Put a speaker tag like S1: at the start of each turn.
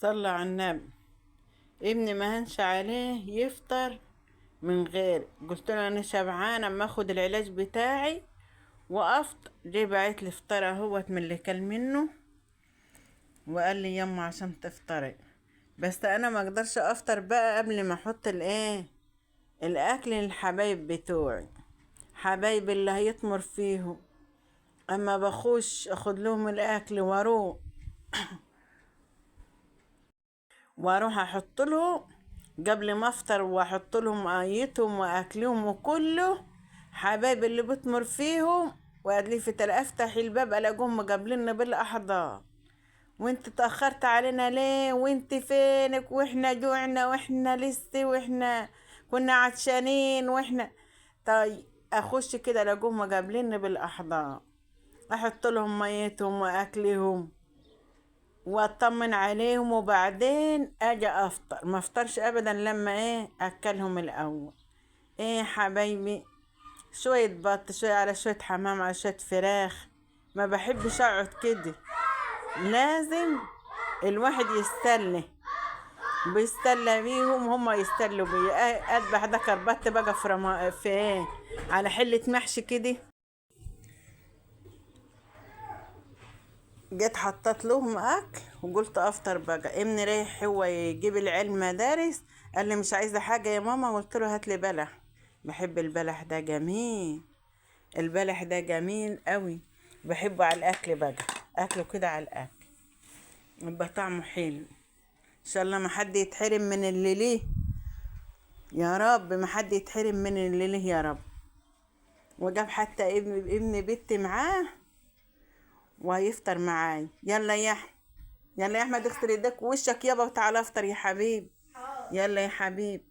S1: صلى على النبي. ابني ما هنش عليه يفطر من غير. قلت له انا شبعانه اما اخد العلاج بتاعي وافطر. جه بعت لي فطار اهوت من اللي كل منه، وقال لي يما عشان تفطري. بس انا ما اقدرش افطر بقى قبل ما احط الاكل للحبايب بتوعي، حبايبي اللي هيطمر فيهم. اما بخش اخد لهم الاكل واروح احط له قبل ما افطر، واحط لهم ميتهم واكلهم وكله حبايب اللي بتمر فيهم. وادلي افتح الباب الاقوهم مقابلنا بالاحضان. وانت تاخرت علينا ليه؟ وانت فينك؟ واحنا جوعنا، واحنا لسه، واحنا كنا عطشانين، واحنا. طيب اخش كده الاقوهم مقابلنا بالاحضان، احط لهم ميتهم واكلهم واطمن عليهم، وبعدين اجي افطر. ما افطرش ابدا لما اكلهم الاول. حبايبي، شوية بط، شوية على شوية حمام، على شوية فراخ. ما بحبش اقعد كده، لازم الواحد يستنى، بيستلى بيهم، هما يستلوا بي. اذبح ده كربت بقى في في على حلة محشي كده. جيت حطيت لهم اكل وقلت افطر بقى. ابني رايح هو يجيب العيال مدارس، قال لي مش عايزه حاجه يا ماما. قلت له هات لي بلح، بحب البلح ده جميل. البلح ده جميل قوي، بحبه على الاكل بقى. اكله كده على الاكل يبقى طعمه حلو. ان شاء الله ما حد يتحرم من اللي ليه، يا رب ما حد يتحرم من اللي ليه يا رب. وجاب حتى ابن بنتي معاه وهيفطر معاي. يلا يا احمد، يلا يا احمد اغسل ايدك ووشك يابا وتعالى افطر يا حبيب. يلا يا حبيب.